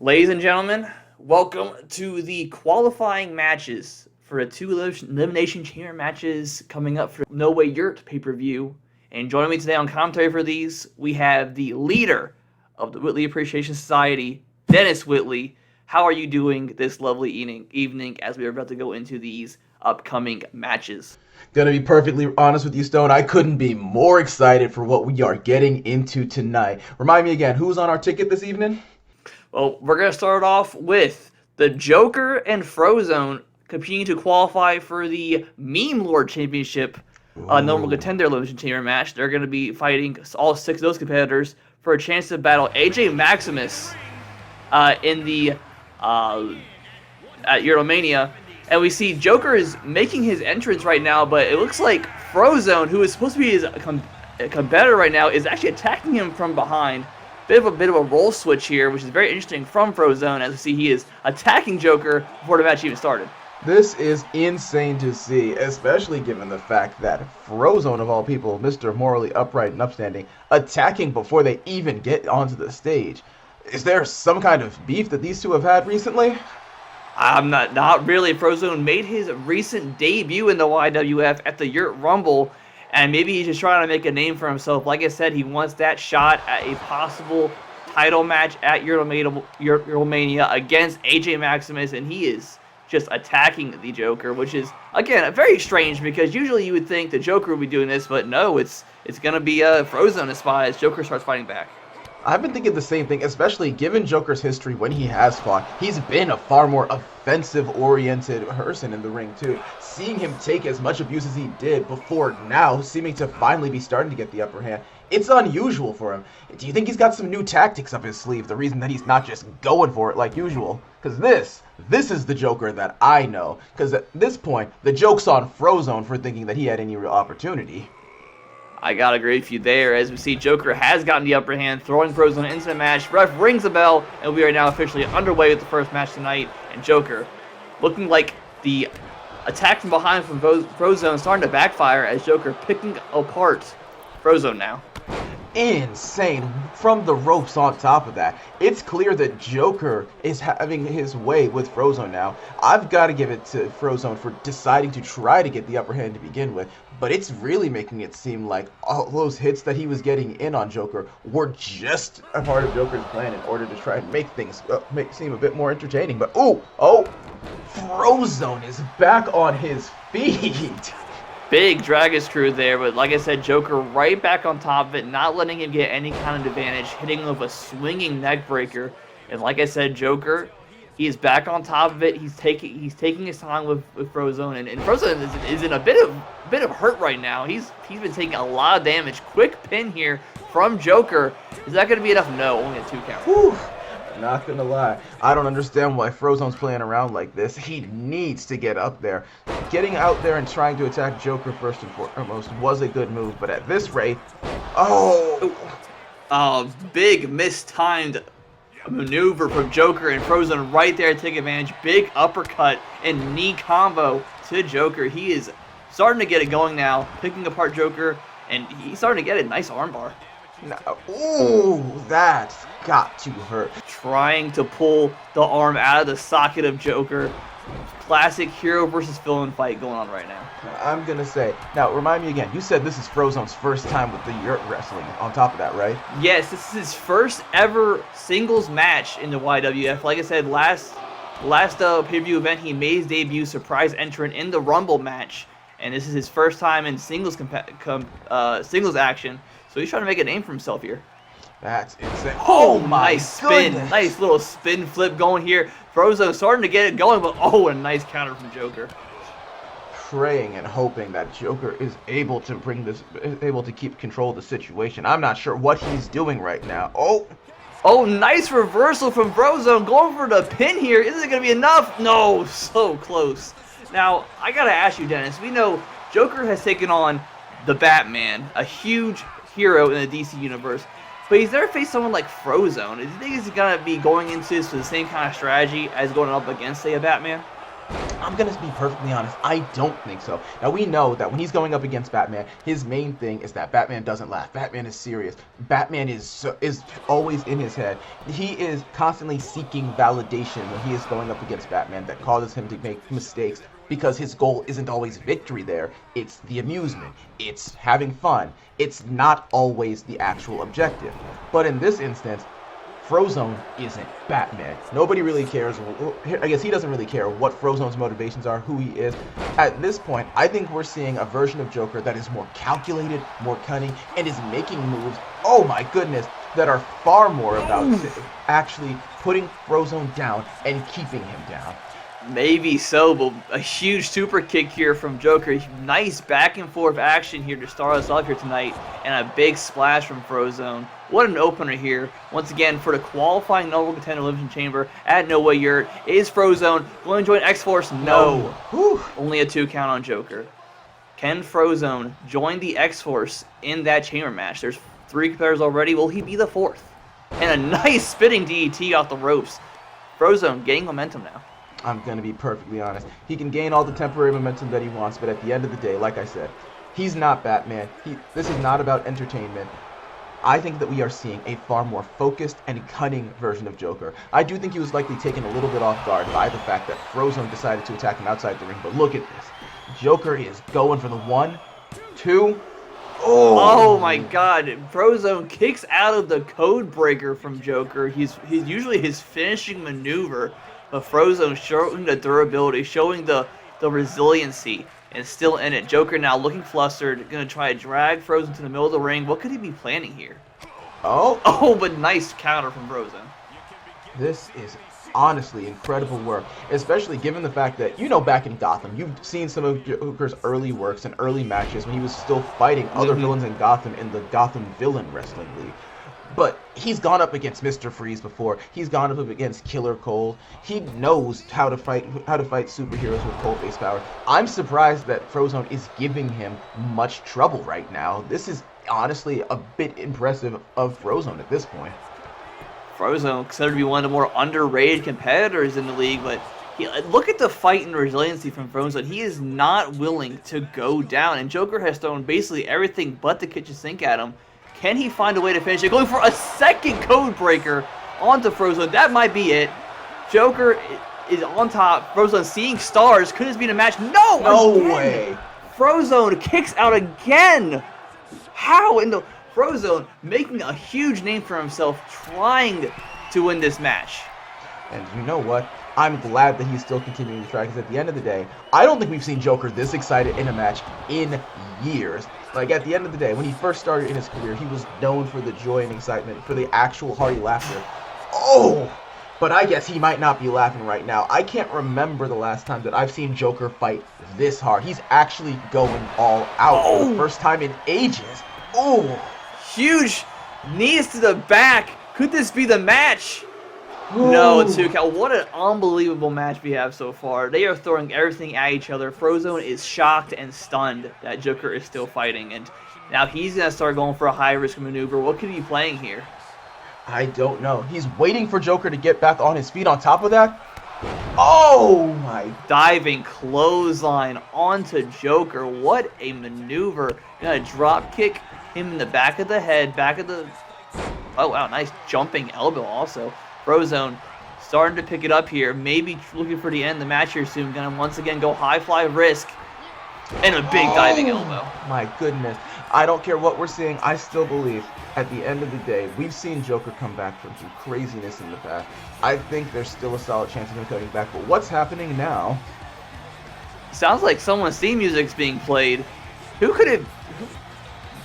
Ladies and gentlemen, welcome to the qualifying matches for the two Elimination Chamber matches coming up for No Way Yurt pay-per-view. And joining me today on commentary for these, we have the leader of the Whitley Appreciation Society, Dennis Whitley. How are you doing this lovely evening as we are about to go into these upcoming matches? Gonna be perfectly honest with you, Stone. I couldn't be more excited for what we are getting into tonight. Remind me again, who's on our ticket this evening? Well, we're going to start off with the Joker and Frozone competing to qualify for the Meme Lord Championship normal contender elimination chamber match. They're going to be fighting all six of those competitors for a chance to battle AJ Maximus in the at Euromania. And we see Joker is making his entrance right now, but it looks like Frozone, who is supposed to be his competitor right now, is actually attacking him from behind. Bit of a role switch here, which is very interesting from Frozone, as we see he is attacking Joker before the match even started. This is insane to see, especially given the fact that Frozone, of all people, Mr. Morally Upright and Upstanding, attacking before they even get onto the stage. Is there some kind of beef that these two have had recently? Not really. Frozone made his recent debut in the YWF at the Yurt Rumble, and maybe he's just trying to make a name for himself. Like I said, he wants that shot at a possible title match at Euromania against AJ Maximus, and he is just attacking the Joker, which is, again, very strange because usually you would think the Joker would be doing this, but no, it's going to be Frozone as far as Joker starts fighting back. I've been thinking the same thing, especially given Joker's history when he has fought. He's been a far more offensive-oriented person in the ring, too. Seeing him take as much abuse as he did before now, seeming to finally be starting to get the upper hand, it's unusual for him. Do you think he's got some new tactics up his sleeve, the reason that he's not just going for it like usual? Because this is the Joker that I know. Because at this point, the joke's on Frozone for thinking that he had any real opportunity. I gotta agree with you there, as we see Joker has gotten the upper hand, throwing Frozone into the match. Ref rings the bell, and we are now officially underway with the first match tonight. And Joker, looking like the attack from behind from Frozone starting to backfire as Joker picking apart Frozone now. Insane from the ropes on top of that. It's clear that Joker is having his way with Frozone now. I've got to give it to Frozone for deciding to try to get the upper hand to begin with, but it's really making it seem like all those hits that he was getting in on Joker were just a part of Joker's plan in order to try and make things seem a bit more entertaining. But Frozone is back on his feet. Big Dragon Screw there, but like I said, Joker right back on top of it, not letting him get any kind of advantage, hitting him with a swinging neck breaker. And like I said, Joker, he is back on top of it. He's taking his time with Frozone, and Frozone is in a bit of hurt right now. He's been taking a lot of damage. Quick pin here from Joker. Is that going to be enough? No, only a 2 count. Whew. Not gonna lie, I don't understand why Frozone's playing around like this. He needs to get up there. Getting out there and trying to attack Joker first and foremost was a good move, but at this rate, big mistimed maneuver from Joker, and Frozone right there to take advantage. Big uppercut and knee combo to Joker. He is starting to get it going now, picking apart Joker, and he's starting to get a nice armbar. That's got to hurt. Trying to pull the arm out of the socket of Joker. Classic hero versus villain fight going on right now. I'm gonna say, now remind me again, you said this is Frozone's first time with the Yurt wrestling on top of that, right? Yes, this is his first ever singles match in the YWF. Like I said, last pay-per-view event, he made his debut, surprise entrant in the Rumble match. And this is his first time in singles singles action. So he's trying to make a name for himself here. That's insane. Oh, nice spin. Goodness. Nice little spin flip going here. Frozone starting to get it going, but a nice counter from Joker. Praying and hoping that Joker is able to keep control of the situation. I'm not sure what he's doing right now. Oh, nice reversal from Frozone. Going for the pin here. Is it going to be enough? No, so close. Now, I got to ask you, Dennis. We know Joker has taken on the Batman, a huge hero in the DC universe. But he's never faced someone like Frozone. Do you think he's going to be going into this with the same kind of strategy as going up against, say, a Batman? I'm going to be perfectly honest, I don't think so. Now, we know that when he's going up against Batman, his main thing is that Batman doesn't laugh. Batman is serious. Batman is always in his head. He is constantly seeking validation when he is going up against Batman that causes him to make mistakes, because his goal isn't always victory there. It's the amusement. It's having fun. It's not always the actual objective. But in this instance, Frozone isn't Batman. Nobody really cares. I guess he doesn't really care what Frozone's motivations are, who he is. At this point, I think we're seeing a version of Joker that is more calculated, more cunning, and is making moves, oh my goodness, that are far more about actually putting Frozone down and keeping him down. Maybe so, but a huge super kick here from Joker. Nice back and forth action here to start us off here tonight, and a big splash from Frozone. What an opener here. Once again, for the qualifying number 1 contender Elimination Chamber at No Way Yurt, is Frozone going to join X-Force? No. Only a 2 count on Joker. Can Frozone join the X-Force in that chamber match? There's 3 competitors already. Will he be the 4th? And a nice spinning DDT off the ropes. Frozone getting momentum now. I'm going to be perfectly honest. He can gain all the temporary momentum that he wants, but at the end of the day, like I said, he's not Batman. This is not about entertainment. I think that we are seeing a far more focused and cunning version of Joker. I do think he was likely taken a little bit off guard by the fact that Frozone decided to attack him outside the ring, but look at this. Joker is going for the 1, 2... Oh my god, Frozone kicks out of the code breaker from Joker. He's usually his finishing maneuver, but Frozone showing the durability, showing the resiliency, and still in it. Joker now looking flustered, gonna try to drag Frozone to the middle of the ring. What could he be planning here? Oh, but nice counter from Frozone. This is honestly incredible work, especially given the fact that, back in Gotham, you've seen some of Joker's early works and early matches when he was still fighting other villains in Gotham in the Gotham Villain Wrestling League. But he's gone up against Mr. Freeze before. He's gone up against Killer Cold. He knows how to fight superheroes with cold face power. I'm surprised that Frozone is giving him much trouble right now. This is honestly a bit impressive of Frozone at this point. Frozone considered to be one of the more underrated competitors in the league, but look at the fight and resiliency from Frozone. He is not willing to go down, and Joker has thrown basically everything but the kitchen sink at him. Can he find a way to finish it? Going for a second code breaker onto Frozone. That might be it. Joker is on top. Frozone seeing stars. Could this be the match? No way. Frozone kicks out again. How in the... Frozone making a huge name for himself, trying to win this match. And you know what? I'm glad that he's still continuing to try, because at the end of the day, I don't think we've seen Joker this excited in a match in years. Like, at the end of the day, when he first started in his career, he was known for the joy and excitement, for the actual hearty laughter. But I guess he might not be laughing right now. I can't remember the last time that I've seen Joker fight this hard. He's actually going all out for the first time in ages. Huge knees to the back. Could this be the match? No, 2 count. What an unbelievable match we have so far. They are throwing everything at each other. Frozone is shocked and stunned that Joker is still fighting, and now he's going to start going for a high-risk maneuver. What could he be playing here? I don't know. He's waiting for Joker to get back on his feet. On top of that, oh my... Diving clothesline onto Joker. What a maneuver. Gonna drop kick him in the back of the head, oh wow, nice jumping elbow also. Frozone starting to pick it up here, maybe looking for the end of the match here soon. Gonna once again go high fly risk, and a big diving elbow. My goodness. I don't care what we're seeing, I still believe at the end of the day, we've seen Joker come back from some craziness in the past. I think there's still a solid chance of him coming back, but what's happening now? Sounds like someone's theme music's being played. Who could have...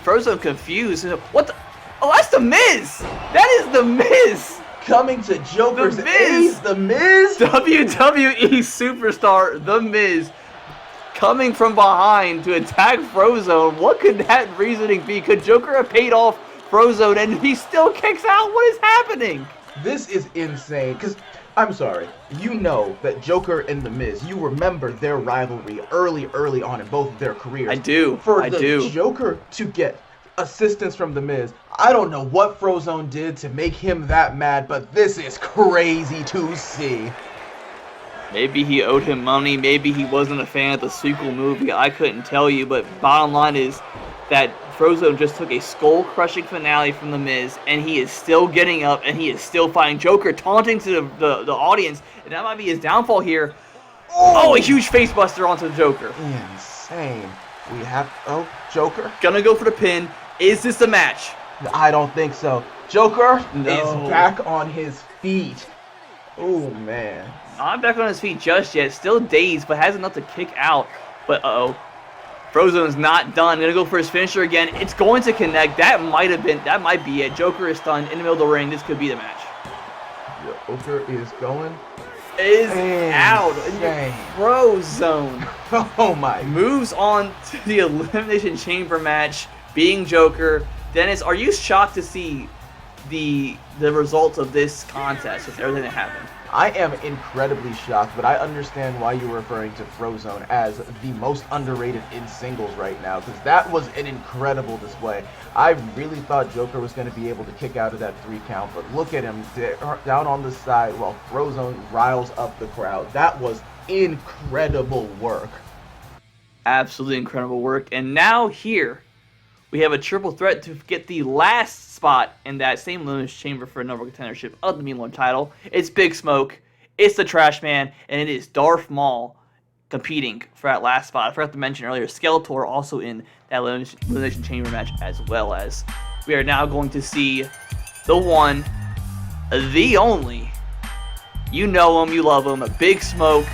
Frozone confused. What the... Oh, that's The Miz! That is The Miz! Coming to Joker's aid, The Miz! WWE superstar, The Miz, coming from behind to attack Frozone. What could that reasoning be? Could Joker have paid off Frozone and he still kicks out? What is happening? This is insane, because, I'm sorry, you know that Joker and The Miz, you remember their rivalry early on in both of their careers. I do. For the Joker to get assistance from The Miz, I don't know what Frozone did to make him that mad, but this is crazy to see. Maybe he owed him money. Maybe he wasn't a fan of the sequel movie. I couldn't tell you. But bottom line is that Frozone just took a skull-crushing finale from The Miz, and he is still getting up, and he is still fighting Joker, taunting to the audience. And that might be his downfall here. Oh, a huge facebuster onto the Joker. Insane. We have... Oh, Joker? Gonna go for the pin. Is this the match? I don't think so. Joker No. is back on his feet. Oh, man. Not back on his feet just yet. Still dazed, but has enough to kick out. But, uh-oh. Frozone's not done. Gonna go for his finisher again. It's going to connect. That might be it. Joker is stunned in the middle of the ring. This could be the match. Joker is going. Is out in the Insane. Frozone. Oh, my. Moves on to the Elimination Chamber match, being Joker. Dennis, are you shocked to see the results of this contest with everything that happened? I am incredibly shocked, but I understand why you're referring to Frozone as the most underrated in singles right now, because that was an incredible display. I really thought Joker was going to be able to kick out of that 3 count, but look at him down on the side while Frozone riles up the crowd. That was incredible work. Absolutely incredible work. And now here, we have a triple threat to get the last spot in that same Elimination Chamber for a number contendership of the Mean title. It's Big Smoke, it's the Trashman, and it is Darth Maul competing for that last spot. I forgot to mention earlier, Skeletor also in that Elimination Chamber match as well. As we are now going to see the one, the only, you know him, you love him, Big Smoke.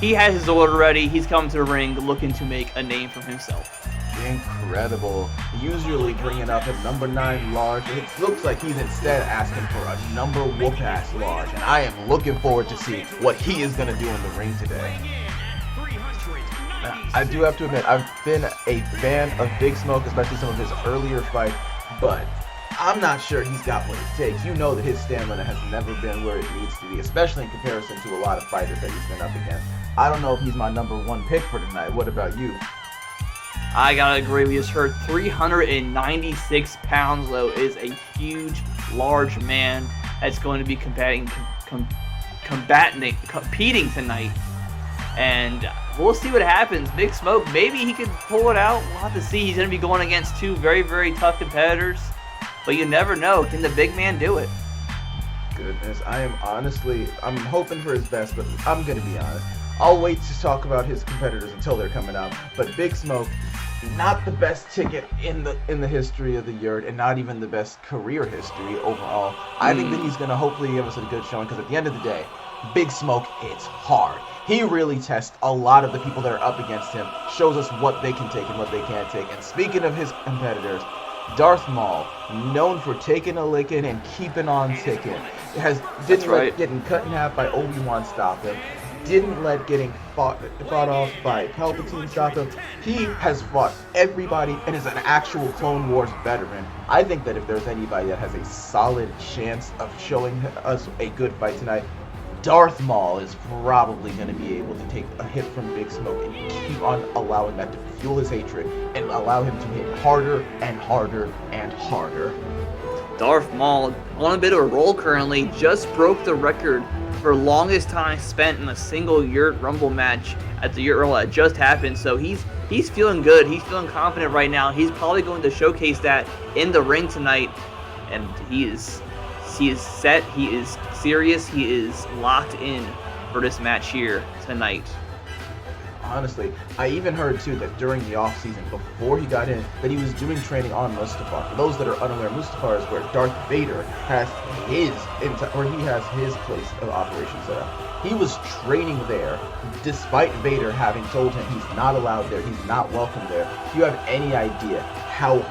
He has his order ready. He's coming to the ring looking to make a name for himself. Incredible. Usually bringing up a number 9 large. It looks like he's instead asking for a number whoop-ass large. And I am looking forward to see what he is going to do in the ring today. Now, I do have to admit, I've been a fan of Big Smoke, especially some of his earlier fights, but I'm not sure he's got what it takes. You know that his stamina has never been where it needs to be, especially in comparison to a lot of fighters that he's been up against. I don't know if he's my number 1 pick for tonight. What about you? I gotta agree. We just heard 396 pounds, though, is a huge, large man that's going to be competing tonight. And we'll see what happens. Big Smoke, maybe he could pull it out. We'll have to see. He's going to be going against 2 very, very tough competitors. But you never know. Can the big man do it? Goodness, I'm hoping for his best, but I'm going to be honest. I'll wait to talk about his competitors until they're coming out. But Big Smoke, not the best ticket in the history of the Yurt, and not even the best career history overall. I think that he's going to hopefully give us a good showing, because at the end of the day, Big Smoke hits hard. He really tests a lot of the people that are up against him, shows us what they can take and what they can't take. And speaking of his competitors, Darth Maul, known for taking a licking and keeping on ticking, didn't let getting cut in half by Obi-Wan stop him. Didn't let getting fought off by Palpatine stop him. He has fought everybody and is an actual Clone Wars veteran. I think that if there's anybody that has a solid chance of showing us a good fight tonight, Darth Maul is probably going to be able to take a hit from Big Smoke and keep on allowing that to fuel his hatred and allow him to hit harder and harder and harder. Darth Maul, on a bit of a roll currently, just broke the record for longest time spent in a single Yurt Rumble match at the Yurt Rumble that just happened. So he's feeling good. He's feeling confident right now. He's probably going to showcase that in the ring tonight. And he is set. He is serious. He is locked in for this match here tonight. Honestly, I even heard too that during the off-season, before he got in, that he was doing training on Mustafar. For those that are unaware, Mustafar is where Darth Vader has his place of operation set up. He was training there, despite Vader having told him he's not allowed there, he's not welcome there. Do you have any idea how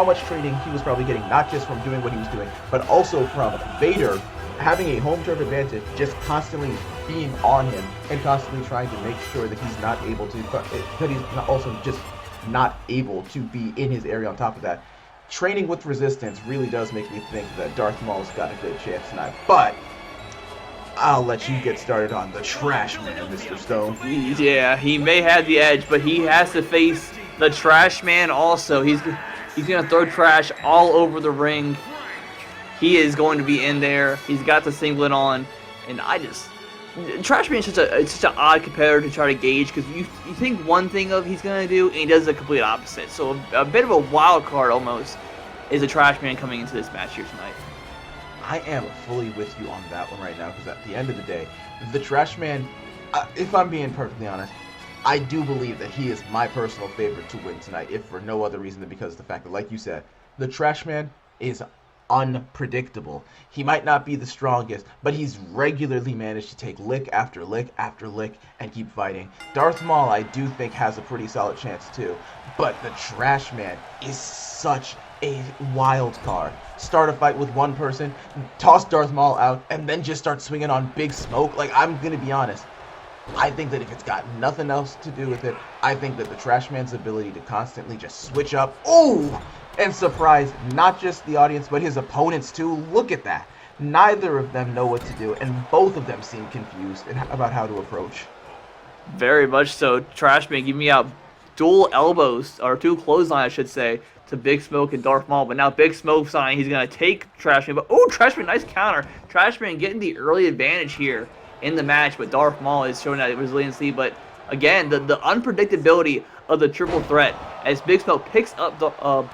much training he was probably getting, not just from doing what he was doing, but also from Vader having a home turf advantage, just constantly being on him and constantly trying to make sure that he's not able to, that he's also just not able to be in his area on top of that. Training with resistance really does make me think that Darth Maul's got a good chance tonight. But I'll let you get started on the Trashman, Mr. Stone. Yeah, he may have the edge, but he has to face the Trashman also. He's going to throw trash all over the ring. He is going to be in there. He's got the singlet on. And Trashman is such an odd competitor to try to gauge, because you think one thing of he's gonna do and he does the complete opposite. So a bit of a wild card almost is a Trashman coming into this match here tonight. I am fully with you on that one right now, because at the end of the day, the Trashman, if I'm being perfectly honest, I do believe that he is my personal favorite to win tonight, if for no other reason than because of the fact that, like you said, the Trashman is unpredictable. He might not be the strongest, but he's regularly managed to take lick after lick after lick and keep fighting. Darth Maul, I do think, has a pretty solid chance too, but the Trashman is such a wild card. Start a fight with one person, toss Darth Maul out, and then just start swinging on Big Smoke. Like, I'm gonna be honest, I think that if it's got nothing else to do with it, I think that the Trashman's ability to constantly just switch up, and surprise not just the audience, but his opponents too. Look at that. Neither of them know what to do, and both of them seem confused about how to approach. Very much so. Trashman giving me out dual elbows, or two clothesline, I should say, to Big Smoke and Darth Maul. But now Big Smoke's on, he's going to take Trashman. But, Trashman, nice counter. Trashman getting the early advantage here in the match, but Darth Maul is showing that resiliency. But, again, the unpredictability of the triple threat as Big Smoke picks up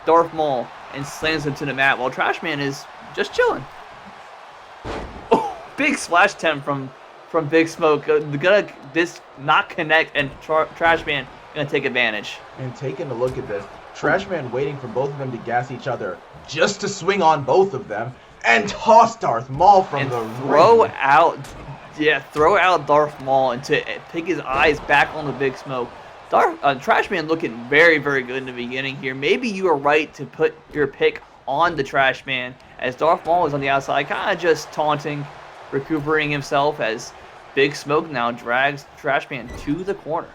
Darth Maul and slams him to the mat while Trashman is just chilling. Big splash attempt from Big Smoke. This not connect, and Trashman gonna take advantage. And taking a look at this, Trashman waiting for both of them to gas each other just to swing on both of them and toss Darth Maul from the ring. Throw out Darth Maul and to take his eyes back on the Big Smoke. Trashman looking very, very good in the beginning here. Maybe you are right to put your pick on the Trashman, as Darth Maul is on the outside, kind of just taunting, recuperating himself, as Big Smoke now drags Trashman to the corner.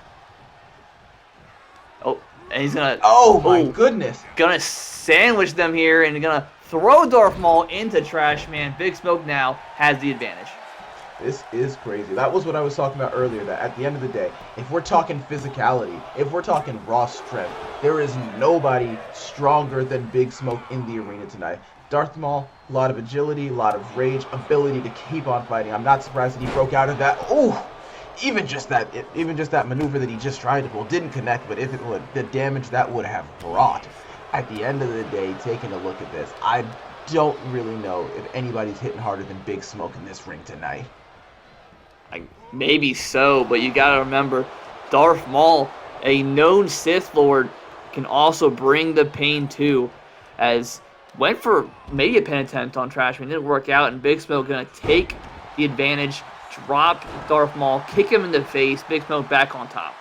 And he's gonna... my goodness! Gonna sandwich them here and gonna throw Darth Maul into Trashman. Big Smoke now has the advantage. This is crazy. That was what I was talking about earlier, that at the end of the day, if we're talking physicality, if we're talking raw strength, there is nobody stronger than Big Smoke in the arena tonight. Darth Maul, a lot of agility, a lot of rage, ability to keep on fighting. I'm not surprised that he broke out of that. Even just that maneuver that he just tried to pull didn't connect, but if it would, the damage that would have brought. At the end of the day, taking a look at this, I don't really know if anybody's hitting harder than Big Smoke in this ring tonight. Maybe so, but you gotta remember, Darth Maul, a known Sith Lord, can also bring the pain too, as went for maybe a pin attempt on Trashman, didn't work out, and Big Smoke gonna take the advantage, drop Darth Maul, kick him in the face, Big Smoke back on top.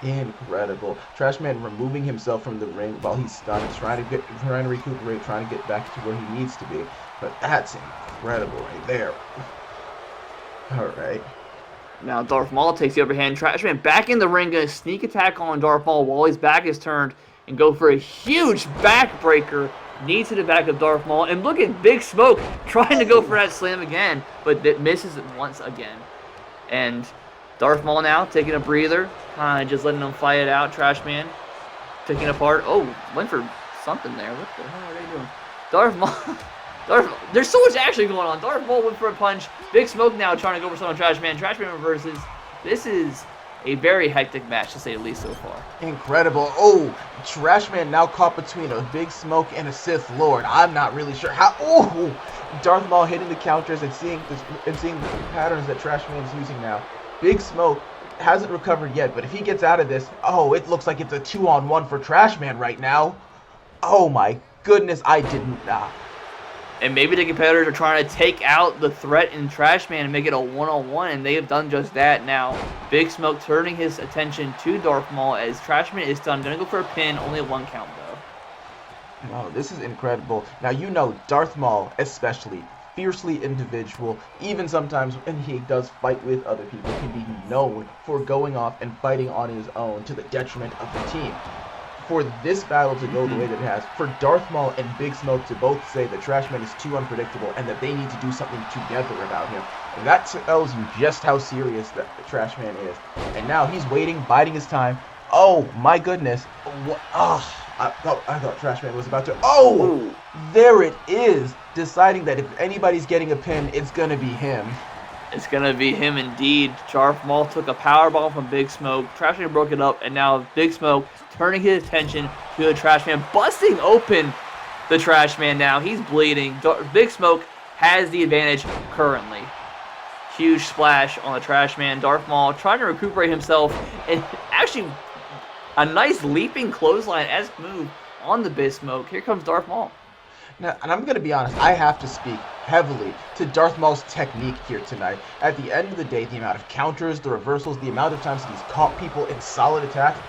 Incredible. Trashman removing himself from the ring while he's stunned, trying to recuperate, trying to get back to where he needs to be. But that's incredible right there. Alright. Now Darth Maul takes the upper hand. Trashman back in the ring, gonna sneak attack on Darth Maul while his back is turned and go for a huge backbreaker. Knee to the back of Darth Maul. And look at Big Smoke trying to go for that slam again, but it misses it once again. And Darth Maul now taking a breather, kind of just letting them fight it out. Trashman picking apart. Went for something there. What the hell are they doing? Darth Maul. There's so much action going on. Darth Maul went for a punch. Big Smoke now trying to go for something on Trashman. Trashman reverses. This is a very hectic match, to say the least, so far. Incredible. Trashman now caught between a Big Smoke and a Sith Lord. I'm not really sure how. Darth Maul hitting the counters and seeing the patterns that Trashman is using now. Big Smoke hasn't recovered yet, but if he gets out of this, it looks like it's a 2-on-1 for Trashman right now. Oh my goodness, I didn't. And maybe the competitors are trying to take out the threat in Trashman and make it a one-on-one, and they have done just that now. Big Smoke turning his attention to Darth Maul as Trashman is done. Gonna go for a pin, only a 1 count though. This is incredible. Now, Darth Maul especially, fiercely individual, even sometimes when he does fight with other people, can be known for going off and fighting on his own to the detriment of the team. For this battle to go the way that it has, for Darth Maul and Big Smoke to both say that Trashman is too unpredictable and that they need to do something together about him, that tells you just how serious that Trashman is. And now he's waiting, biding his time. Oh my goodness. I thought Trashman was about to... There it is! Deciding that if anybody's getting a pin, it's gonna be him. It's going to be him indeed. Darth Maul took a power bomb from Big Smoke. Trashman broke it up, and now Big Smoke turning his attention to the Trashman, busting open the Trashman now. He's bleeding. Big Smoke has the advantage currently. Huge splash on the Trashman. Darth Maul trying to recuperate himself, and actually a nice leaping clothesline-esque move on the Big Smoke. Here comes Darth Maul. Now, and I'm going to be honest, I have to speak heavily to Darth Maul's technique here tonight. At the end of the day, the amount of counters, the reversals, the amount of times he's caught people in solid attacks.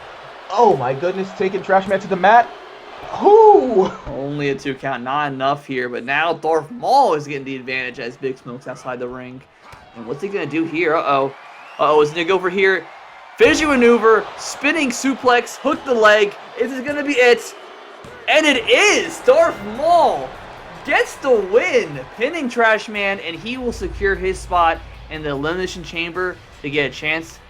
Oh my goodness, taking Trashman to the mat. Whoo! Only a 2 count, not enough here, but now Darth Maul is getting the advantage as Big Smoke's outside the ring. And what's he going to do here? Uh-oh. Uh-oh, is he going to go over here? Finishing maneuver, spinning suplex, hook the leg. Is this going to be it? And it is! Darth Maul gets the win, pinning Trashman, and he will secure his spot in the Elimination Chamber to get a chance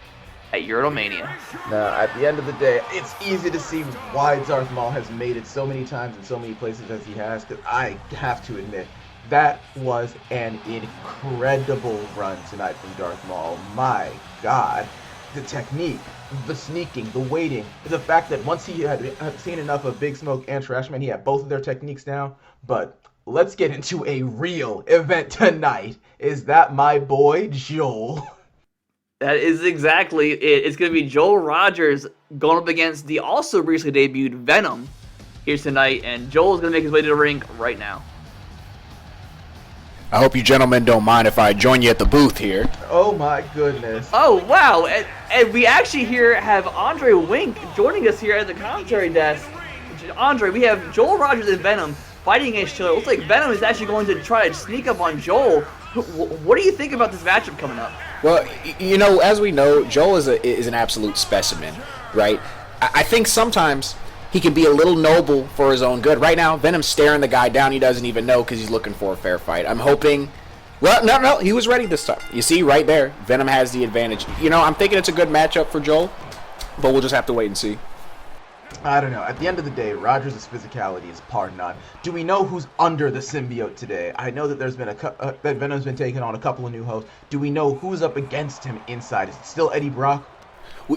at Yurtomania. Now, at the end of the day, it's easy to see why Darth Maul has made it so many times in so many places as he has, because I have to admit, that was an incredible run tonight from Darth Maul. My God. The technique, the sneaking, the waiting, the fact that once he had seen enough of Big Smoke and Trashman, he had both of their techniques down. But let's get into a real event tonight. Is that my boy, Joel? That is exactly it. It's going to be Joel Rogers going up against the also recently debuted Venom here tonight, and Joel is going to make his way to the ring right now. I hope you gentlemen don't mind if I join you at the booth here. Oh my goodness. Oh, wow. And we actually here have Andre Wink joining us here at the commentary desk. Andre, we have Joel Rogers and Venom fighting against each other. It looks like Venom is actually going to try to sneak up on Joel. What do you think about this matchup coming up? Well, you know, as we know, Joel is an absolute specimen, right? I think sometimes he can be a little noble for his own good. Right now, Venom's staring the guy down. He doesn't even know because he's looking for a fair fight. I'm hoping... Well, no, he was ready this time. You see, right there, Venom has the advantage. You know, I'm thinking it's a good matchup for Joel, but we'll just have to wait and see. I don't know. At the end of the day, Rogers' physicality is par none. Do we know who's under the symbiote today? I know that there's been that Venom's been taking on a couple of new hosts. Do we know who's up against him inside? Is it still Eddie Brock?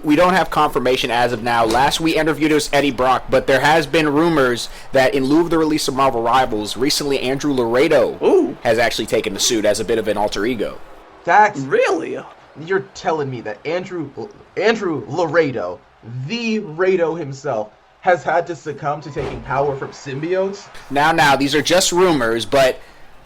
We don't have confirmation as of now. Last we interviewed was Eddie Brock, but there has been rumors that in lieu of the release of Marvel Rivals, recently Andrew Laredo has actually taken the suit as a bit of an alter ego. That's really? You're telling me that Andrew Laredo, the Reydo himself, has had to succumb to taking power from symbiotes? Now, these are just rumors, but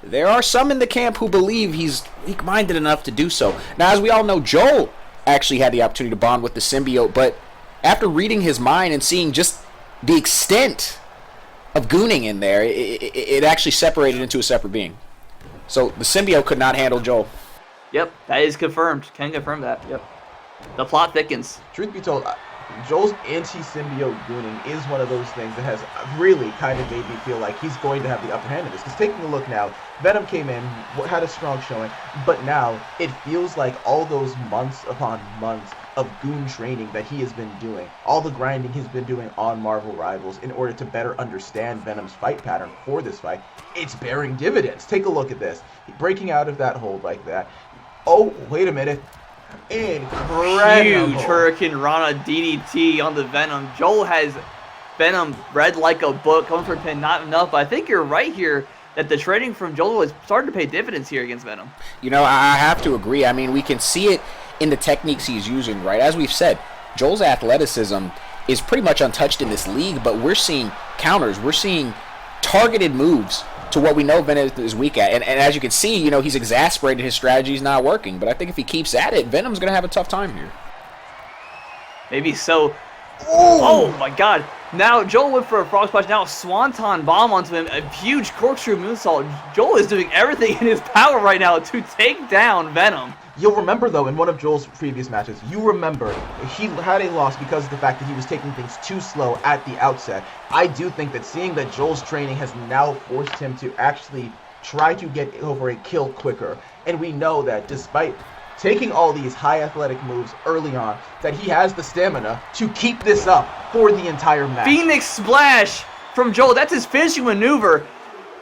there are some in the camp who believe he's weak-minded enough to do so. Now, as we all know, Joel actually had the opportunity to bond with the symbiote, but after reading his mind and seeing just the extent of gooning in there, it actually separated into a separate being. So the symbiote could not handle Joel. Yep, that is confirmed. Can confirm that. Yep. The plot thickens. Truth be told, Joel's anti-symbiote gooning is one of those things that has really kind of made me feel like he's going to have the upper hand in this. Because taking a look now, Venom came in, had a strong showing, but now it feels like all those months upon months of goon training that he has been doing, all the grinding he's been doing on Marvel Rivals in order to better understand Venom's fight pattern for this fight, it's bearing dividends. Take a look at this. Breaking out of that hold like that. Oh, wait a minute. Incredible. Huge Hurricane Rana DDT on the Venom. Joel has Venom read like a book, coming for a pin, not enough. But I think you're right here that the training from Joel is starting to pay dividends here against Venom. You know, I have to agree. I mean, we can see it in the techniques he's using, right? As we've said, Joel's athleticism is pretty much untouched in this league, but we're seeing counters. We're seeing targeted moves to what we know Venom is weak at. And as you can see, you know, he's exasperated. His strategy's not working. But I think if he keeps at it, Venom's going to have a tough time here. Maybe so. Oh, my God. Now, Joel went for a frog splash. Now, a swanton bomb onto him. A huge corkscrew moonsault. Joel is doing everything in his power right now to take down Venom. You'll remember, though, in one of Joel's previous matches, he had a loss because of the fact that he was taking things too slow at the outset. I do think that seeing that Joel's training has now forced him to actually try to get over a kill quicker. And we know that despite taking all these high athletic moves early on, that he has the stamina to keep this up for the entire match. Phoenix Splash from Joel. That's his finishing maneuver.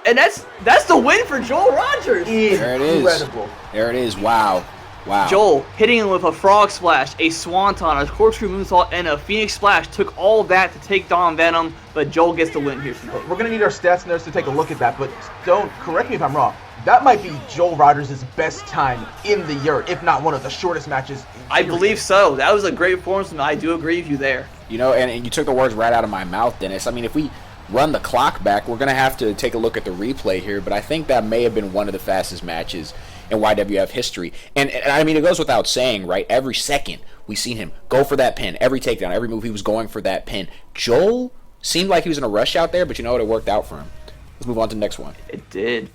And that's the win for Joel Rogers. There it is. Incredible. There it is. Wow. Wow. Joel hitting him with a frog splash, a swanton, a corkscrew moonsault, and a phoenix splash. Took all that to take down Venom, but Joel gets the win here tonight. We're going to need our stats nerds to take a look at that, but don't correct me if I'm wrong. That might be Joel Rogers' best time in the yurt, if not one of the shortest matches. I believe so. That was a great performance, and I do agree with you there. You know, and you took the words right out of my mouth, Dennis. I mean, if we run the clock back, we're going to have to take a look at the replay here, but I think that may have been one of the fastest matches in YWF history. And I mean, it goes without saying, right? Every second we seen him go for that pin. Every takedown, every move, he was going for that pin. Joel seemed like he was in a rush out there, but you know what? It worked out for him. Let's move on to the next one. It did.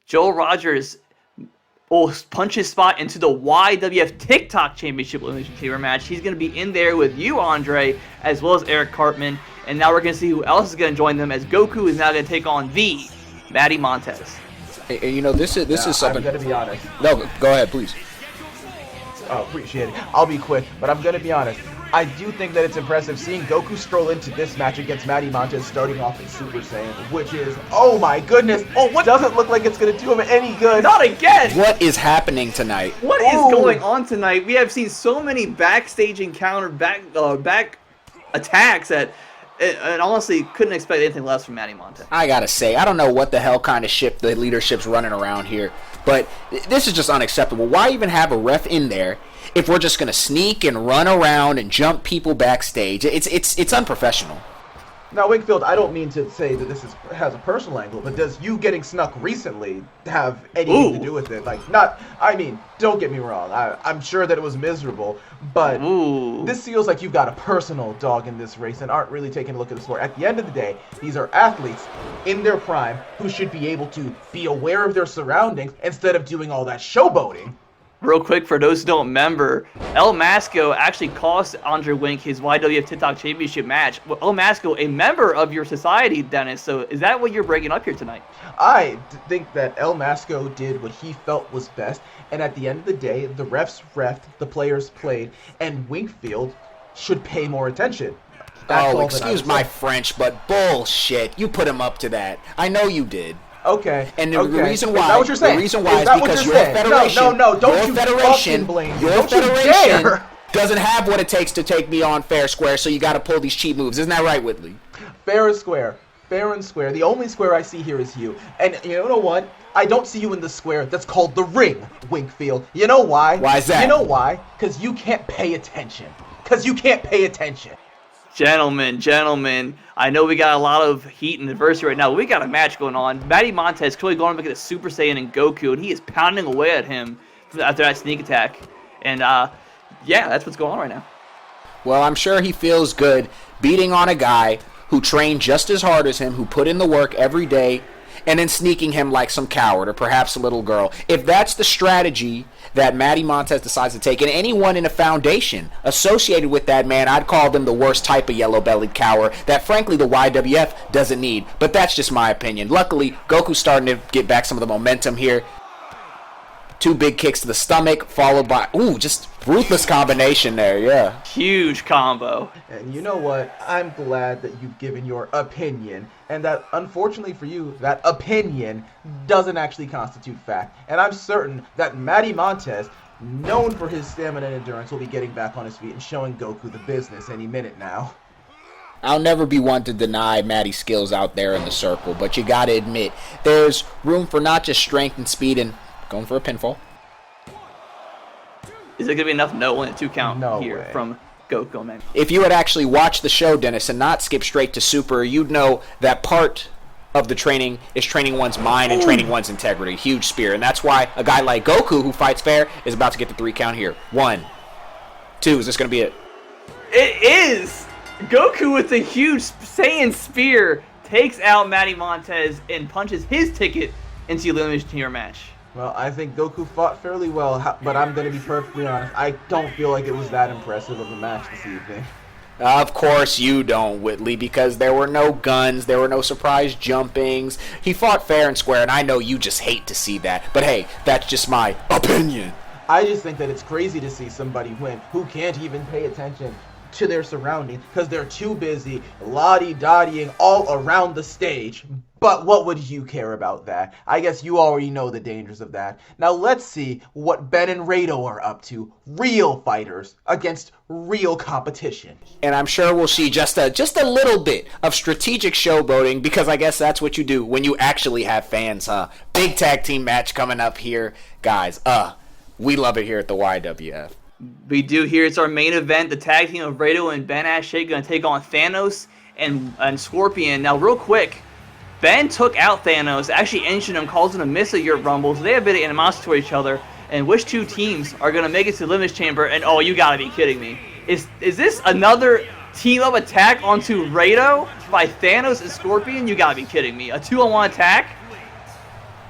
Joel Rogers will punch his spot into the YWF TikTok Championship Elimination Chamber match. He's going to be in there with you, Andre, as well as Eric Cartman. And now we're going to see who else is going to join them, as Goku is now going to take on the Matty Montes. Hey, you know, this is something. I'm going to be honest. No, go ahead, please. Oh, appreciate it. I'll be quick, but I'm going to be honest. I do think that it's impressive seeing Goku stroll into this match against Matty Montes starting off in Super Saiyan, which is, oh my goodness, what doesn't look like it's going to do him any good. Not again! What is happening tonight? What is going on tonight? We have seen so many backstage encounter, back attacks that, and honestly, couldn't expect anything less from Matty Montes. I gotta say, I don't know what the hell kind of ship the leadership's running around here, but this is just unacceptable. Why even have a ref in there if we're just gonna sneak and run around and jump people backstage? It's unprofessional. Now, Wingfield, I don't mean to say that this has a personal angle, but does you getting snuck recently have anything to do with it? Don't get me wrong. I'm sure that it was miserable, but this feels like you've got a personal dog in this race and aren't really taking a look at the sport. At the end of the day, these are athletes in their prime who should be able to be aware of their surroundings instead of doing all that showboating. Real quick, for those who don't remember, El Masco actually cost Andre Wink his YWF TikTok Championship match. Well, El Masco, a member of your society, Dennis, so is that what you're bringing up here tonight? I think that El Masco did what he felt was best, and at the end of the day, the refs refed, the players played, and Wingfield should pay more attention. That's all excuse my French, but bullshit. You put him up to that. I know you did. Okay. And the reason why, is that what you're saying? The reason why is because your federation, no, don't you federation, blame me. your Don't federation you dare. doesn't have what it takes to take me on fair square. So you got to pull these cheap moves. Isn't that right, Whitley? Fair and square. Fair and square. The only square I see here is you. And you know what? I don't see you in the square that's called the ring, Wingfield. You know why? Why is that? You know why? Because you can't pay attention. Gentlemen, I know we got a lot of heat and adversity right now, but we got a match going on. Matty Montes clearly going to make it a Super Saiyan and Goku, and he is pounding away at him after that sneak attack. And, yeah, that's what's going on right now. Well, I'm sure he feels good beating on a guy who trained just as hard as him, who put in the work every day, and then sneaking him like some coward or perhaps a little girl. If that's the strategy that Matty Montes decides to take, and anyone in a foundation associated with that man, I'd call them the worst type of yellow-bellied coward that, frankly, the YWF doesn't need. But that's just my opinion. Luckily, Goku's starting to get back some of the momentum here. 2 big kicks to the stomach, followed by, just ruthless combination there, yeah. Huge combo. And you know what? I'm glad that you've given your opinion, and that, unfortunately for you, that opinion doesn't actually constitute fact. And I'm certain that Matty Montes, known for his stamina and endurance, will be getting back on his feet and showing Goku the business any minute now. I'll never be one to deny Matty's skills out there in the circle, but you gotta admit, there's room for not just strength and speed and going for a pinfall. Is it going to be enough? No, only a 2 count here way. from Goku, man. If you had actually watched the show, Dennis, and not skip straight to Super, you'd know that part of the training is training one's mind and training one's integrity. Huge spear. And that's why a guy like Goku, who fights fair, is about to get the 3 count here. 1, 2. Is this going to be it? It is! Goku with the huge Saiyan spear takes out Matty Montes and punches his ticket into the Elimination Chamber match. Well, I think Goku fought fairly well, but I'm going to be perfectly honest. I don't feel like it was that impressive of a match this evening. Of course you don't, Whitley, because there were no guns, there were no surprise jumpings. He fought fair and square, and I know you just hate to see that. But hey, that's just my opinion. I just think that it's crazy to see somebody win who can't even pay attention to their surroundings because they're too busy lottie-dottying all around the stage. But what would you care about that? I guess you already know the dangers of that. Now let's see what Ben and Reydo are up to. Real fighters against real competition. And I'm sure we'll see just a little bit of strategic showboating, because I guess that's what you do when you actually have fans, huh? Big tag team match coming up here. Guys, we love it here at the YWF. We do here. It's our main event. The tag team of Reydo and Ben Ashake going to take on Thanos and Scorpion. Now, real quick, Ben took out Thanos, actually injured him, causing him to miss a Yurt Rumble, so they have a bit of animosity to each other. And which two teams are going to make it to the Elimination Chamber? And oh, you got to be kidding me. Is this another team-up attack onto Reydo by Thanos and Scorpion? You got to be kidding me. A 2-on-1 attack?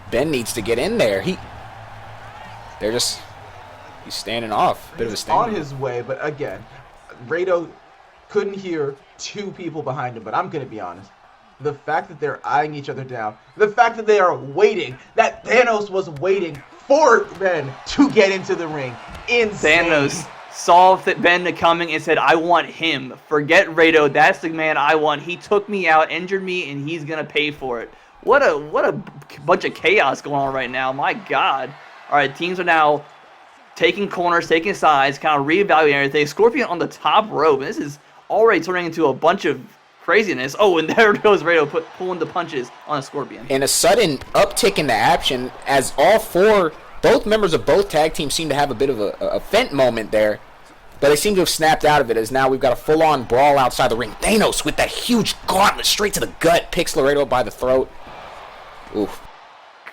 Ben needs to get in there. He's standing off. Bit of a stand. On his way, but again, Reydo couldn't hear two people behind him, but I'm going to be honest. The fact that they're eyeing each other down, the fact that they are waiting, that Thanos was waiting for Ben to get into the ring. Insane. Thanos saw Ben coming and said, I want him. Forget Reydo. That's the man I want. He took me out, injured me, and he's going to pay for it. What a bunch of chaos going on right now. My God. All right, teams are now taking corners, taking sides, kind of reevaluating everything. Scorpion on the top rope. And this is already turning into a bunch of craziness. Oh, and there goes Reydo pulling the punches on a Scorpion. And a sudden uptick in the action as both members of both tag teams seem to have a bit of a vent moment there. But they seem to have snapped out of it, as now we've got a full-on brawl outside the ring. Thanos with that huge gauntlet straight to the gut, picks Laredo by the throat. Oof.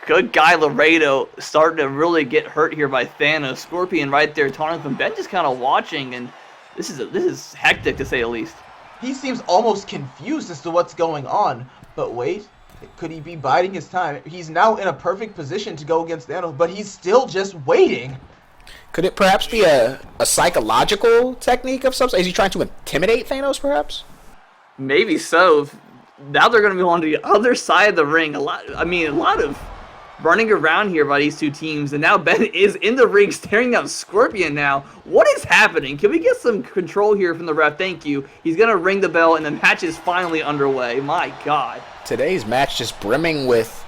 Good guy Laredo starting to really get hurt here by Thanos. Scorpion right there taunting him. Ben just kind of watching, and this is hectic to say the least. He seems almost confused as to what's going on. But wait, could he be biding his time? He's now in a perfect position to go against Thanos, but he's still just waiting. Could it perhaps be a psychological technique of some sort? Is he trying to intimidate Thanos, perhaps? Maybe so. Now they're going to be on the other side of the ring. A lot of running around here by these two teams, and now Ben is in the ring staring down Scorpion now. What is happening? Can we get some control here from the ref? Thank you. He's going to ring the bell, and the match is finally underway. My God. Today's match just brimming with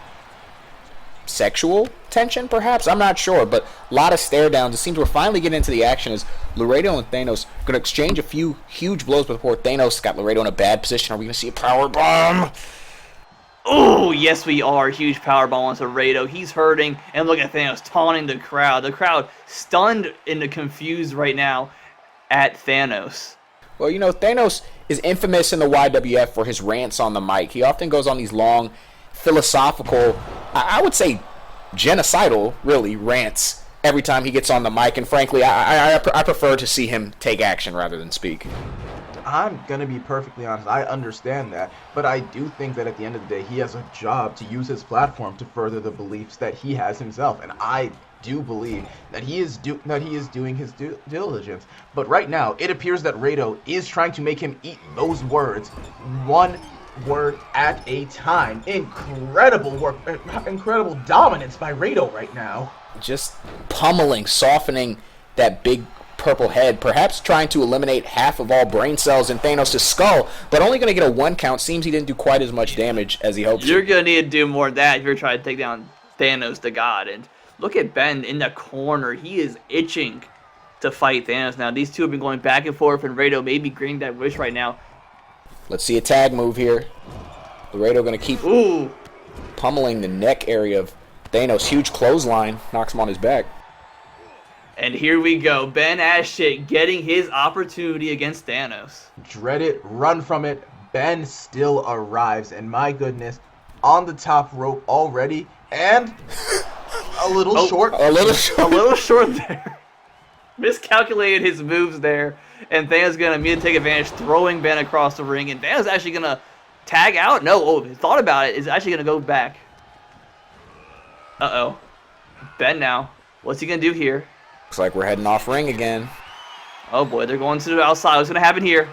sexual tension, perhaps? I'm not sure, but a lot of stare downs. It seems we're finally getting into the action as Laredo and Thanos are going to exchange a few huge blows before Thanos got Laredo in a bad position. Are we going to see a power bomb? Oh, yes we are. Huge powerbomb onto Reydo. He's hurting. And look at Thanos taunting the crowd. The crowd stunned and confused right now at Thanos. Well, Thanos is infamous in the YWF for his rants on the mic. He often goes on these long, philosophical, I would say genocidal, really, rants every time he gets on the mic. And frankly, I prefer to see him take action rather than speak. I'm going to be perfectly honest. I understand that. But I do think that at the end of the day, he has a job to use his platform to further the beliefs that he has himself. And I do believe that he is doing his due diligence. But right now, it appears that Reydo is trying to make him eat those words one word at a time. Incredible work. Incredible dominance by Reydo right now. Just pummeling, softening that big purple head, perhaps trying to eliminate half of all brain cells in Thanos' skull, but only going to get a 1 count. Seems he didn't do quite as much damage as he hoped. You're going to need to do more of that if you're trying to take down Thanos the God. And look at Ben in the corner. He is itching to fight Thanos now. These two have been going back and forth, and Reydo may be granting that wish right now. Let's see a tag move here. Laredo going to keep pummeling the neck area of Thanos. Huge clothesline. Knocks him on his back. And here we go. Ben Ashake getting his opportunity against Thanos. Dread it. Run from it. Ben still arrives. And my goodness, on the top rope already. And a little short. A little short there. Miscalculated his moves there. And Thanos going to immediately take advantage, throwing Ben across the ring. And Thanos actually going to tag out. No, he thought about it. Is actually going to go back. Uh-oh. Ben now. What's he going to do here? Looks like we're heading off ring again. Oh boy, they're going to the outside. What's going to happen here?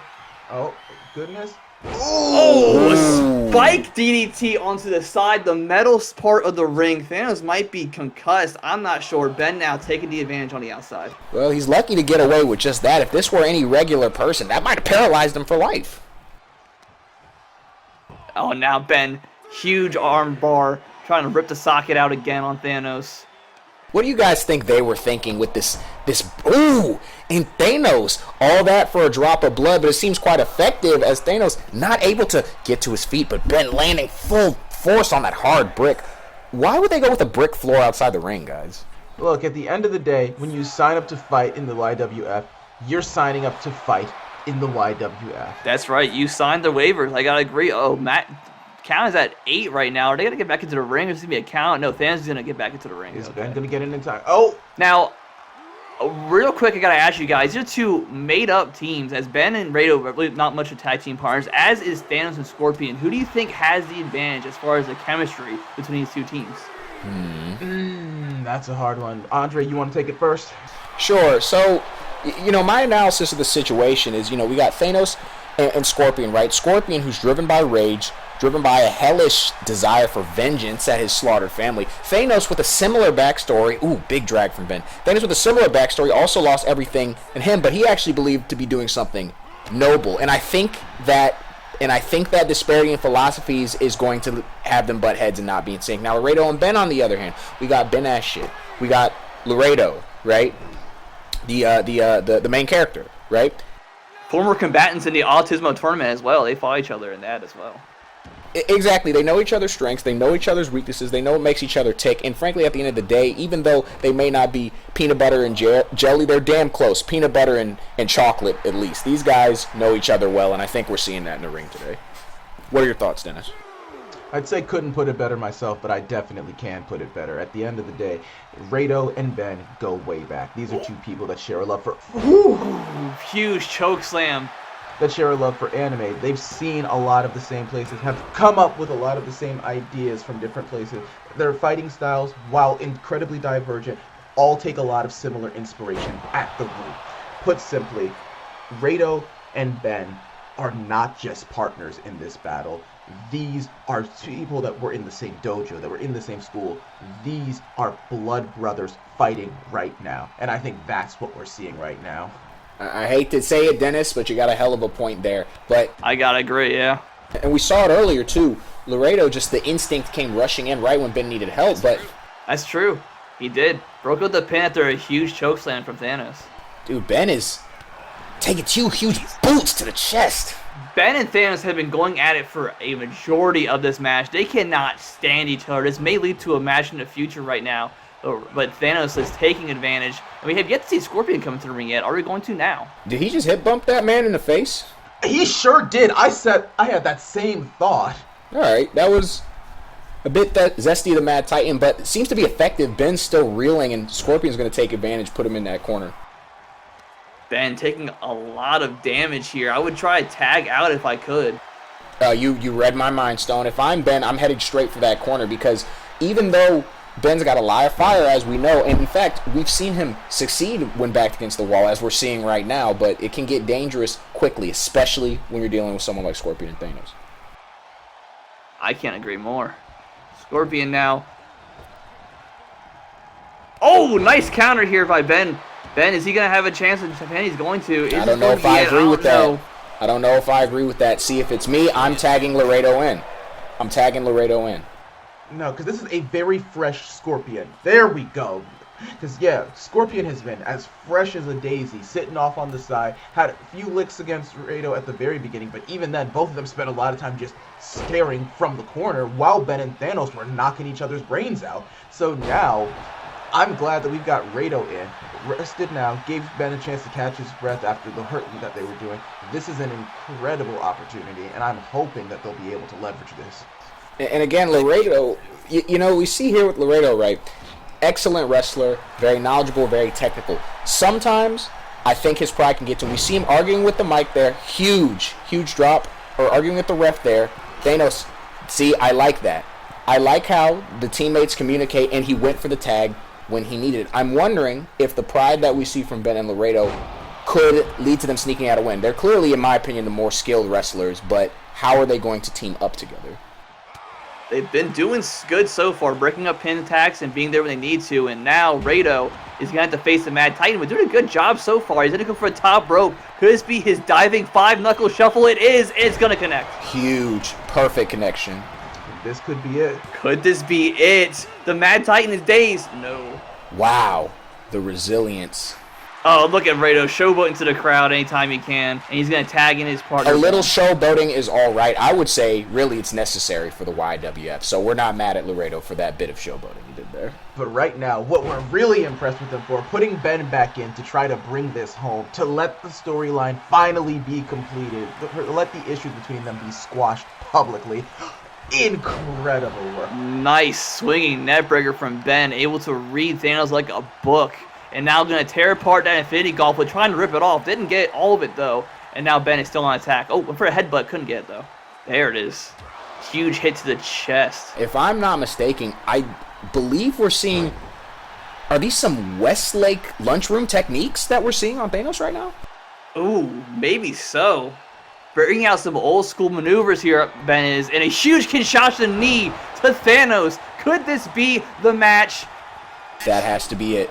Oh, goodness. Oh, a spike DDT onto the side, the metal part of the ring. Thanos might be concussed. I'm not sure. Ben now taking the advantage on the outside. Well, he's lucky to get away with just that. If this were any regular person, that might have paralyzed him for life. Oh, now Ben, huge arm bar, trying to rip the socket out again on Thanos. What do you guys think they were thinking with this ooh, and Thanos, all that for a drop of blood, but it seems quite effective as Thanos not able to get to his feet, but Ben landing full force on that hard brick. Why would they go with a brick floor outside the ring, guys? Look, at the end of the day, when you sign up to fight in the YWF, you're signing up to fight in the YWF. That's right, you signed the waivers. I gotta agree. Oh, Matt, count is at 8 right now. Are they gonna get back into the ring? There's gonna be a count. No, Thanos is gonna get back into the ring. Is Ben gonna get in time? Oh! Now, real quick, I gotta ask you guys. These are two made-up teams, as Ben and Reydo are really not much of tag team partners, as is Thanos and Scorpion. Who do you think has the advantage as far as the chemistry between these two teams? That's a hard one. Andre, you want to take it first? Sure. So, my analysis of the situation is, we got Thanos and Scorpion, right? Scorpion, who's driven by rage, driven by a hellish desire for vengeance at his slaughtered family. Thanos with a similar backstory. Ooh, big drag from Ben. Thanos with a similar backstory also lost everything in him, but he actually believed to be doing something noble. And I think that disparity in philosophies is going to have them butt heads and not be in sync. Now, Reydo and Ben, on the other hand, we got Ben ass shit. We got Reydo, right? The main character, right? Former combatants in the Autismo tournament as well. They fought each other in that as well. Exactly. They know each other's strengths. They know each other's weaknesses. They know what makes each other tick. And frankly, at the end of the day, even though they may not be peanut butter and jelly, they're damn close. Peanut butter and chocolate, at least. These guys know each other well, and I think we're seeing that in the ring today. What are your thoughts, Dennis? I'd say couldn't put it better myself, but I definitely can put it better. At the end of the day, Reydo and Ben go way back. These are two people that share a love for... Huge choke slam. That share a love for anime. They've seen a lot of the same places, have come up with a lot of the same ideas from different places. Their fighting styles, while incredibly divergent, all take a lot of similar inspiration at the root. Put simply, Reydo and Ben are not just partners in this battle. These are people that were in the same dojo, that were in the same school. These are blood brothers fighting right now. And I think that's what we're seeing right now. I hate to say it, Dennis, but you got a hell of a point there. But I gotta agree, yeah. And we saw it earlier, too. Reydo, just the instinct came rushing in right when Ben needed help, but... That's true. He did. Broke out the pin after a huge chokeslam from Thanos. Dude, Ben is taking two huge boots to the chest. Ben and Thanos have been going at it for a majority of this match. They cannot stand each other. This may lead to a match in the future right now. But Thanos is taking advantage. And we have yet to see Scorpion come into the ring yet. Are we going to now? Did he just hit bump that man in the face? He sure did. I had that same thought. All right, that was a bit zesty the Mad Titan, but it seems to be effective. Ben's still reeling, and Scorpion's going to take advantage, put him in that corner. Ben taking a lot of damage here. I would try to tag out if I could. You read my mind, Stone. If I'm Ben, I'm headed straight for that corner because even though Ben's got a lot of fire, as we know, and in fact, we've seen him succeed when backed against the wall, as we're seeing right now, but it can get dangerous quickly, especially when you're dealing with someone like Scorpion and Thanos. I can't agree more. Scorpion now. Oh, nice counter here by Ben. Ben, is he going to have a chance in Japan? He's going to. I don't know if I agree with that. I don't know if I agree with that. See, if it's me, I'm tagging Reydo in. I'm tagging Reydo in. No, because this is a very fresh Scorpion. There we go. Because, yeah, Scorpion has been as fresh as a daisy, sitting off on the side. Had a few licks against Reydo at the very beginning, but even then, both of them spent a lot of time just staring from the corner while Ben and Thanos were knocking each other's brains out. So now, I'm glad that we've got Reydo in. Rested now, gave Ben a chance to catch his breath after the hurt that they were doing. This is an incredible opportunity, and I'm hoping that they'll be able to leverage this. And again, Reydo, we see here with Reydo, right? Excellent wrestler, very knowledgeable, very technical. Sometimes I think his pride can get to him. We see him arguing with the mic there. Huge drop. Or arguing with the ref there. Thanos, see, I like that. I like how the teammates communicate, and he went for the tag when he needed it. I'm wondering if the pride that we see from Ben and Reydo could lead to them sneaking out a win. They're clearly, in my opinion, the more skilled wrestlers, but how are they going to team up together? They've been doing good so far, breaking up pin attacks and being there when they need to. And now Reydo is going to have to face the Mad Titan. But doing a good job so far. He's going to go for a top rope. Could this be his diving 5-knuckle shuffle? It is. It's going to connect. Huge. Perfect connection. This could be it. Could this be it? The Mad Titan is dazed. No. Wow. The resilience. Oh, look at Reydo showboating to the crowd anytime he can. And he's going to tag in his partner. A little showboating is all right. I would say, really, it's necessary for the YWF. So we're not mad at Laredo for that bit of showboating he did there. But right now, what we're really impressed with them for, putting Ben back in to try to bring this home, to let the storyline finally be completed, to let the issues between them be squashed publicly. Incredible work. Nice swinging neckbreaker from Ben, able to read Thanos like a book. And now going to tear apart that Infinity Gauntlet, trying to rip it off. Didn't get all of it, though. And now Ben is still on attack. Oh, went for a headbutt. Couldn't get it, though. There it is. Huge hit to the chest. If I'm not mistaken, I believe we're seeing... Are these some Westlake lunchroom techniques that we're seeing on Thanos right now? Ooh, maybe so. Bringing out some old school maneuvers here, Ben is. And a huge Kinshasa knee to Thanos. Could this be the match? That has to be it.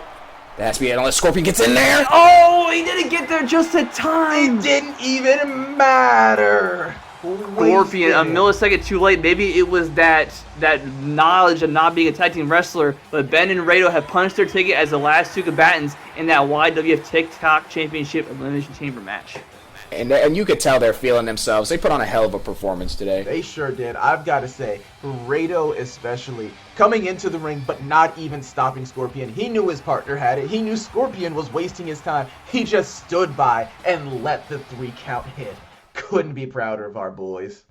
That has to be it unless Scorpion gets in there. Oh, he didn't get there just in time. It didn't even matter. Scorpion, a millisecond too late. Maybe it was that knowledge of not being a tag team wrestler, but Ben and Reydo have punched their ticket as the last two combatants in that YWF TikTok Championship Elimination Chamber match. And you could tell they're feeling themselves. They put on a hell of a performance today. They sure did. I've got to say, Reydo especially, coming into the ring but not even stopping Scorpion. He knew his partner had it. He knew Scorpion was wasting his time. He just stood by and let the 3 count hit. Couldn't be prouder of our boys.